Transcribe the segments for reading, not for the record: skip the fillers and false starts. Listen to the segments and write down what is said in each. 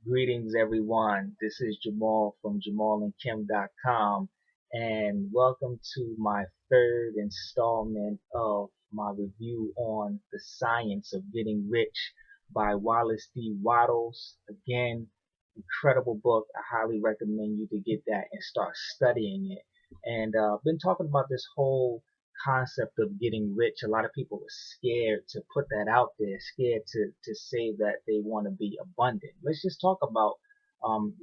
Greetings, everyone. This is Jamal from Jamal-Kim.com, and welcome to my third installment of my review on The Science of Getting Rich by Wallace D. Wattles. Again, incredible book. I highly recommend you to get that and start studying it. And I've been talking about this whole concept of getting rich. A lot of people are scared to put that out there, scared to say that they want to be abundant. Let's just talk about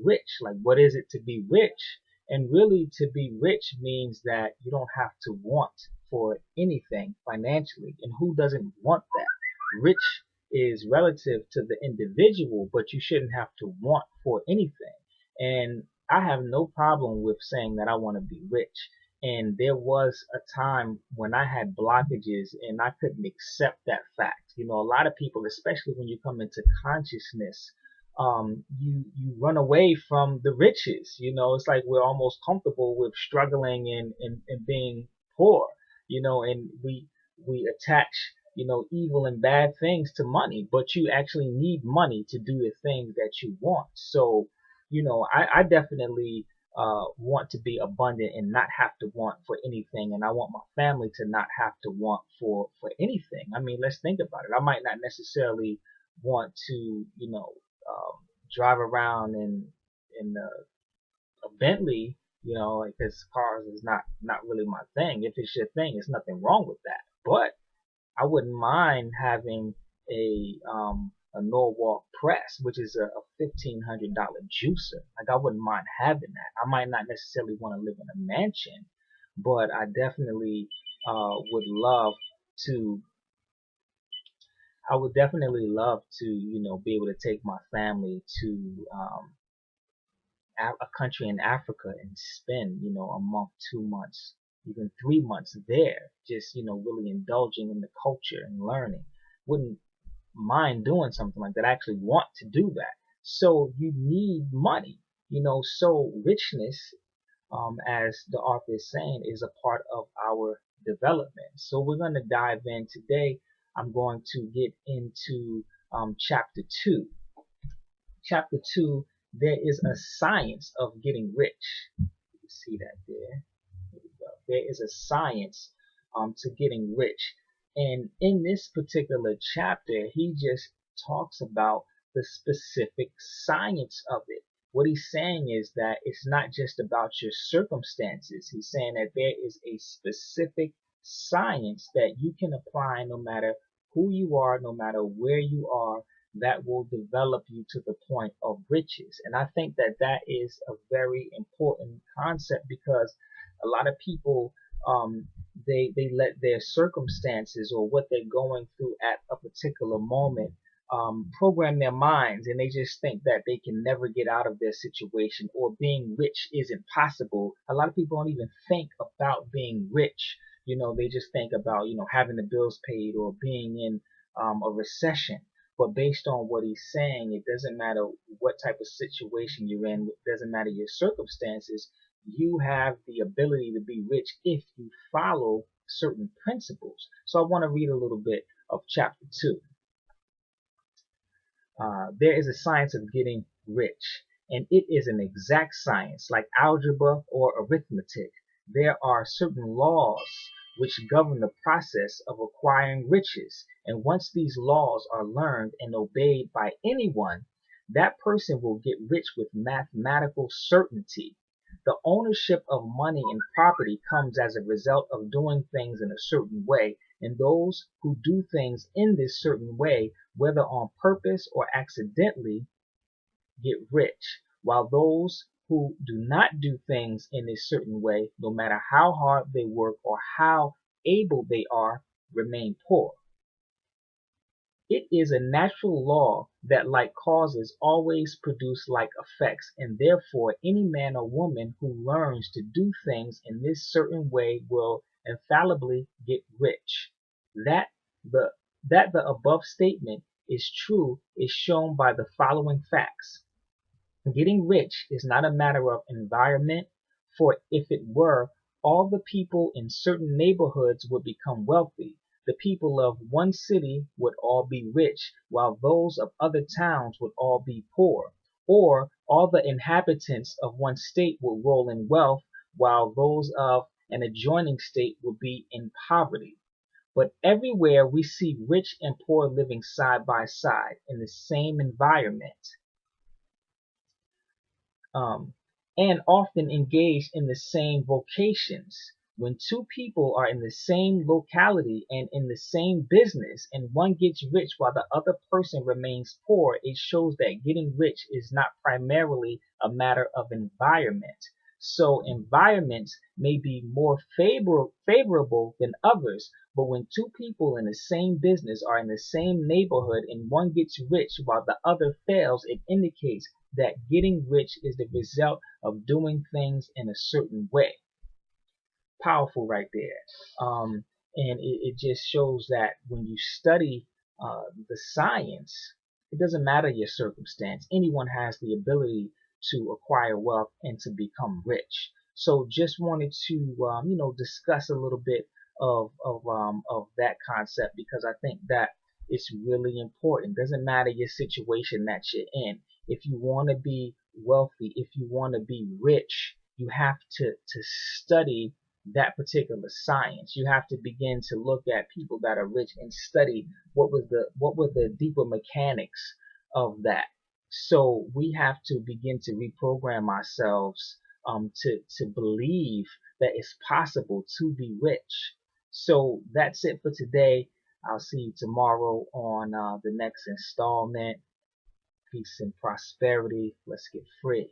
rich. Like, what is it to be rich? And really, to be rich means that you don't have to want for anything financially. And who doesn't want that? Rich is relative to the individual, but you shouldn't have to want for anything. And I have no problem with saying that I want to be rich. And there was a time when I had blockages and I couldn't accept that fact. You know, a lot of people, especially when you come into consciousness, you run away from the riches. You know, it's like we're almost comfortable with struggling and being poor. You know, and we attach evil and bad things to money, but you actually need money to do the things that you want. So, I definitely want to be abundant and not have to want for anything, and I want my family to not have to want for anything. I mean, let's think about it. I might not necessarily want to, drive around in a Bentley, because cars is not really my thing. If it's your thing, there's nothing wrong with that. But I wouldn't mind having a Norwalk press, which is a $1,500 juicer. Like, I wouldn't mind having that. I might not necessarily want to live in a mansion, but I definitely would love to. I would definitely love to, be able to take my family to a country in Africa and spend, a month, 2 months, even 3 months there, just, really indulging in the culture and learning. Wouldn't mind doing something like that. I actually want to do that. So you need money, so richness, as the author is saying, is a part of our development. So we're going to dive in today. I'm going to get into chapter 2. Chapter 2, there is a science of getting rich. You can see that there. There we go. There is a science to getting rich. And in this particular chapter, he just talks about the specific science of it. What he's saying is that it's not just about your circumstances. He's saying that there is a specific science that you can apply no matter who you are, no matter where you are, that will develop you to the point of riches. And I think that that is a very important concept, because a lot of people, they let their circumstances or what they're going through at a particular moment program their minds, and they just think that they can never get out of their situation, or being rich is impossible. A lot of people don't even think about being rich. They just think about, having the bills paid or being in a recession. But based on what he's saying, it doesn't matter what type of situation you're in, it doesn't matter your circumstances, you have the ability to be rich if you follow certain principles. So I want to read a little bit of chapter 2. There is a science of getting rich, and it is an exact science like algebra or arithmetic. There are certain laws which govern the process of acquiring riches, and once these laws are learned and obeyed by anyone, that person will get rich with mathematical certainty. The ownership of money and property comes as a result of doing things in a certain way, and those who do things in this certain way, whether on purpose or accidentally, get rich, while those who do not do things in a certain way, no matter how hard they work or how able they are, remain poor. It is a natural law that like causes always produce like effects, and therefore any man or woman who learns to do things in this certain way will infallibly get rich. That the above statement is true is shown by the following facts. Getting rich is not a matter of environment, for if it were, all the people in certain neighborhoods would become wealthy. The people of one city would all be rich, while those of other towns would all be poor. or all the inhabitants of one state will roll in wealth, while those of an adjoining state will be in poverty. But everywhere we see rich and poor living side by side in the same environment, um, and often engaged in the same vocations. When two people are in the same locality and in the same business, and one gets rich while the other person remains poor, it shows that getting rich is not primarily a matter of environment. So environments may be more favorable than others, but when two people in the same business are in the same neighborhood and one gets rich while the other fails, it indicates that getting rich is the result of doing things in a certain way. Powerful right there. And it just shows that when you study the science, it doesn't matter your circumstance. Anyone has the ability to acquire wealth and to become rich. So just wanted to discuss a little bit of that concept, because I think that it's really important. Doesn't matter your situation that you're in. If you want to be wealthy, if you want to be rich, you have to study that particular science. You have to begin to look at people that are rich and study what were the deeper mechanics of that. So we have to begin to reprogram ourselves to believe that it's possible to be rich. So that's it for today. I'll see you tomorrow on the next installment. Peace and prosperity. Let's get free.